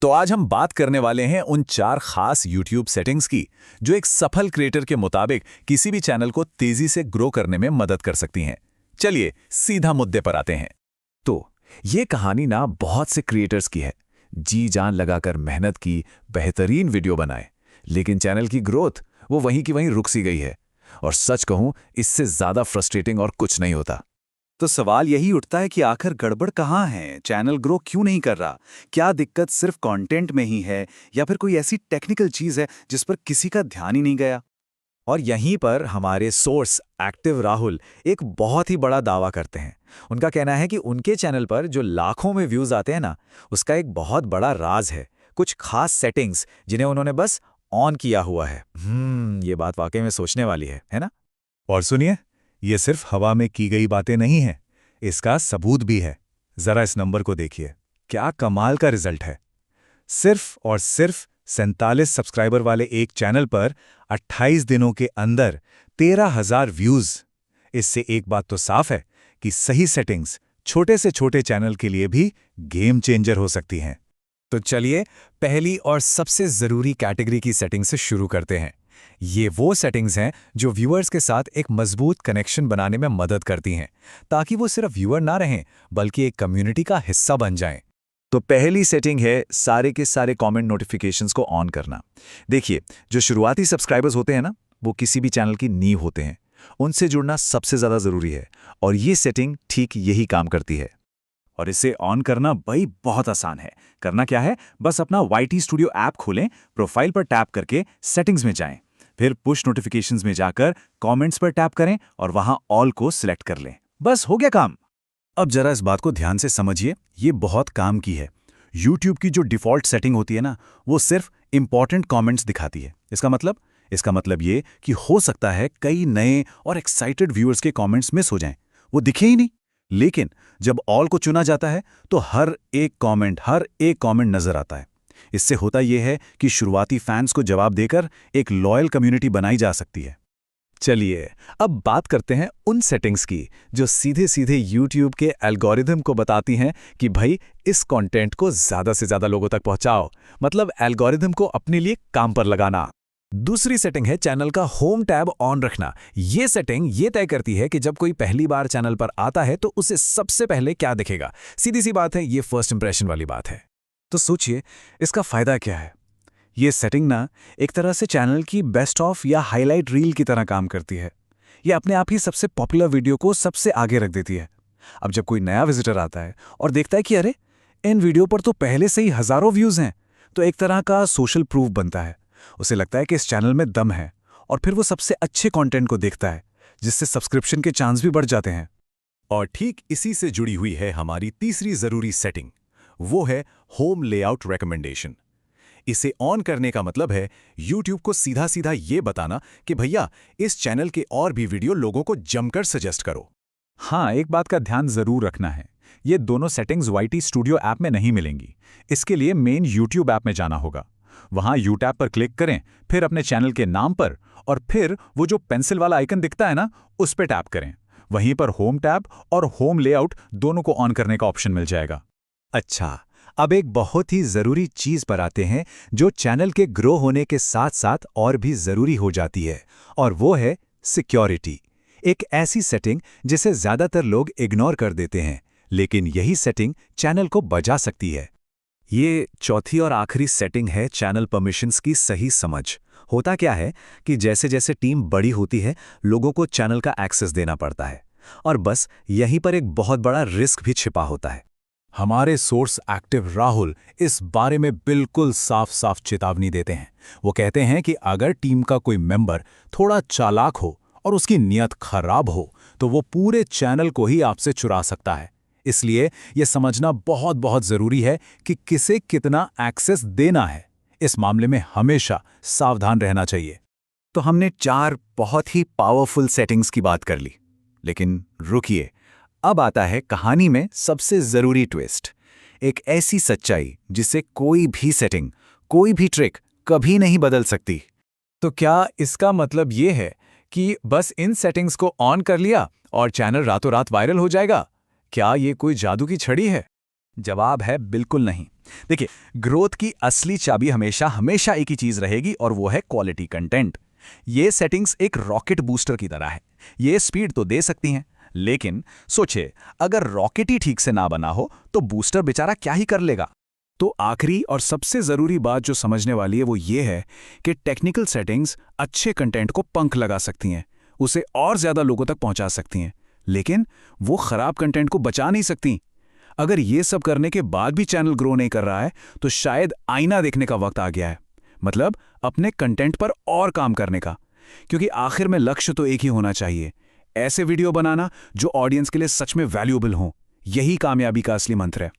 तो आज हम बात करने वाले हैं उन 4 खास YouTube सेटिंग्स की जो एक सफल क्रिएटर के मुताबिक किसी भी चैनल को तेजी से ग्रो करने में मदद कर सकती हैं। चलिए सीधा मुद्दे पर आते हैं। तो ये कहानी ना बहुत से क्रिएटर्स की है। जी जान लगाकर मेहनत की, बेहतरीन वीडियो बनाए, लेकिन चैनल की ग्रोथ वो वहीं की वहीं रुक सी गई है। और सच कहूं, इससे ज्यादा फ्रस्ट्रेटिंग और कुछ नहीं होता। तो सवाल यही उठता है कि आखिर गड़बड़ कहाँ है? चैनल ग्रो क्यों नहीं कर रहा? क्या दिक्कत सिर्फ कंटेंट में ही है या फिर कोई ऐसी टेक्निकल चीज है जिस पर किसी का ध्यान ही नहीं गया? और यहीं पर हमारे सोर्स एक्टिव राहुल एक बहुत ही बड़ा दावा करते हैं। उनका कहना है कि उनके चैनल पर जो लाखों में व्यूज आते हैं ना, उसका एक बहुत बड़ा राज है, कुछ खास सेटिंग्स जिन्हें उन्होंने बस ऑन किया हुआ है। ये बात वाकई में सोचने वाली है ना? और सुनिए, ये सिर्फ हवा में की गई बातें नहीं हैं, इसका सबूत भी है। जरा इस नंबर को देखिए, क्या कमाल का रिजल्ट है। सिर्फ और सिर्फ 47 सब्सक्राइबर वाले एक चैनल पर 28 दिनों के अंदर 13,000 व्यूज। इससे एक बात तो साफ है कि सही सेटिंग्स छोटे से छोटे चैनल के लिए भी गेम चेंजर हो सकती हैं। तो चलिए पहली और सबसे जरूरी कैटेगरी की सेटिंग से शुरू करते हैं। ये वो सेटिंग्स हैं जो व्यूअर्स के साथ एक मजबूत कनेक्शन बनाने में मदद करती हैं, ताकि वो सिर्फ व्यूअर ना रहें बल्कि एक कम्युनिटी का हिस्सा बन जाएं। तो पहली सेटिंग है सारे के सारे कमेंट नोटिफिकेशंस को ऑन करना। देखिए, जो शुरुआती सब्सक्राइबर्स होते हैं ना, वो किसी भी चैनल की नींव होते हैं। उनसे जुड़ना सबसे ज़्यादा ज़रूरी है, और ये सेटिंग ठीक यही काम करती है। और इसे ऑन करना भाई बहुत आसान है। करना क्या है, बस अपना YT स्टूडियो ऐप खोलें, प्रोफाइल पर टैप करके सेटिंग्स में जाएं, फिर पुश नोटिफिकेशंस में जाकर कमेंट्स पर टैप करें और वहां ऑल को सिलेक्ट कर लें। बस हो गया काम। अब जरा इस बात को ध्यान से समझिए, ये बहुत काम की है। YouTube की जो डिफ़ॉल्ट सेटिंग होती है ना, वो सिर्फ इंपॉर्टेंट कमेंट्स दिखाती है। इसका मतलब ये कि हो सकता है कई नए और एक्साइटेड व्यूअर्स के कमेंट्स मिस हो जाएं, वो दिखे ही नहीं। लेकिन जब ऑल को चुना जाता है तो हर एक कमेंट नजर आता है। इससे होता यह है कि शुरुआती फैंस को जवाब देकर एक लॉयल कम्युनिटी बनाई जा सकती है। चलिए अब बात करते हैं उन सेटिंग्स की जो सीधे सीधे YouTube के एल्गोरिदम को बताती हैं कि भाई इस कंटेंट को ज़्यादा से ज़्यादा लोगों तक पहुंचाओ, मतलब एल्गोरिदम को अपने लिए काम पर लगाना। दूसरी सेटिंग है चैनल का होम टैब ऑन रखना। ये सेटिंग ये तय करती है कि जब कोई पहली बार चैनल पर आता है तो उसे सबसे पहले क्या दिखेगा। सीधी सी बात है, ये फर्स्ट इंप्रेशन वाली बात है। तो सोचिए, इसका फायदा क्या है? ये सेटिंग ना एक तरह से चैनल की बेस्ट ऑफ या हाईलाइट रील की तरह काम करती है। ये अपने आप ही सबसे पॉपुलर वीडियो को सबसे आगे रख देती है। अब जब कोई नया विजिटर आता है और देखता है कि अरे, इन वीडियो पर तो पहले से ही हजारों व्यूज हैं, तो एक तरह का सोशल प्रूफ बनता है। उसे लगता है कि इस चैनल में दम है, और फिर वो सबसे अच्छे कंटेंट को देखता है, जिससे सब्सक्रिप्शन के चांस भी बढ़ जाते हैं। और ठीक इसी से जुड़ी हुई है हमारी तीसरी जरूरी सेटिंग, वो है होम लेआउट रिकमेंडेशन। इसे ऑन करने का मतलब है YouTube को सीधा सीधा ये बताना कि भैया इस चैनल के और भी वीडियो लोगों को जमकर सजेस्ट करो। हाँ, एक बात का ध्यान जरूर रखना है, ये दोनों सेटिंग्स YT स्टूडियो ऐप में नहीं मिलेंगी। इसके लिए मेन YouTube ऐप में जाना होगा। वहां यू टैब पर क्लिक करें, फिर अपने चैनल के नाम पर, और फिर वो जो पेंसिल वाला आइकन दिखता है ना, उस पर टैप करें। वहीं पर होम टैब और होम लेआउट दोनों को ऑन करने का ऑप्शन मिल जाएगा। अच्छा, अब एक बहुत ही जरूरी चीज पर आते हैं जो चैनल के ग्रो होने के साथ साथ और भी जरूरी हो जाती है, और वो है सिक्योरिटी। एक ऐसी सेटिंग जिसे ज्यादातर लोग इग्नोर कर देते हैं, लेकिन यही सेटिंग चैनल को बचा सकती है। ये चौथी और आखिरी सेटिंग है चैनल परमिशंस की सही समझ। होता क्या है कि जैसे जैसे टीम बड़ी होती है, लोगों को चैनल का एक्सेस देना पड़ता है, और बस यहीं पर एक बहुत बड़ा रिस्क भी छिपा होता है। हमारे सोर्स एक्टिव राहुल इस बारे में बिल्कुल साफ साफ चेतावनी देते हैं। वो कहते हैं कि अगर टीम का कोई मेंबर थोड़ा चालाक हो और उसकी नीयत खराब हो, तो वो पूरे चैनल को ही आपसे चुरा सकता है। इसलिए यह समझना बहुत बहुत जरूरी है कि किसे कितना एक्सेस देना है। इस मामले में हमेशा सावधान रहना चाहिए। तो हमने 4 बहुत ही पावरफुल सेटिंग्स की बात कर ली, लेकिन रुकिए, अब आता है कहानी में सबसे जरूरी ट्विस्ट। एक ऐसी सच्चाई जिसे कोई भी सेटिंग, कोई भी ट्रिक कभी नहीं बदल सकती। तो क्या इसका मतलब ये है कि बस इन सेटिंग्स को ऑन कर लिया और चैनल रातों रात वायरल हो जाएगा? क्या ये कोई जादू की छड़ी है? जवाब है बिल्कुल नहीं। देखिए, ग्रोथ की असली चाबी हमेशा हमेशा एक ही चीज रहेगी और वो है क्वालिटी कंटेंट। ये सेटिंग्स एक रॉकेट बूस्टर की तरह है। ये स्पीड तो दे सकती हैं, लेकिन सोचिए, अगर रॉकेट ही ठीक से ना बना हो तो बूस्टर बेचारा क्या ही कर लेगा। तो आखिरी और सबसे ज़रूरी बात जो समझने वाली है वो ये है कि टेक्निकल सेटिंग्स अच्छे कंटेंट को पंख लगा सकती हैं, उसे और ज़्यादा लोगों तक पहुंचा सकती हैं, लेकिन वो ख़राब कंटेंट को बचा नहीं सकती। अगर ये सब करने के बाद भी चैनल ग्रो नहीं कर रहा है तो शायद आईना देखने का वक्त आ गया है, मतलब अपने कंटेंट पर और काम करने का। क्योंकि आखिर में लक्ष्य तो एक ही होना चाहिए, ऐसे वीडियो बनाना जो ऑडियंस के लिए सच में वैल्यूएबल हों। यही कामयाबी का असली मंत्र है।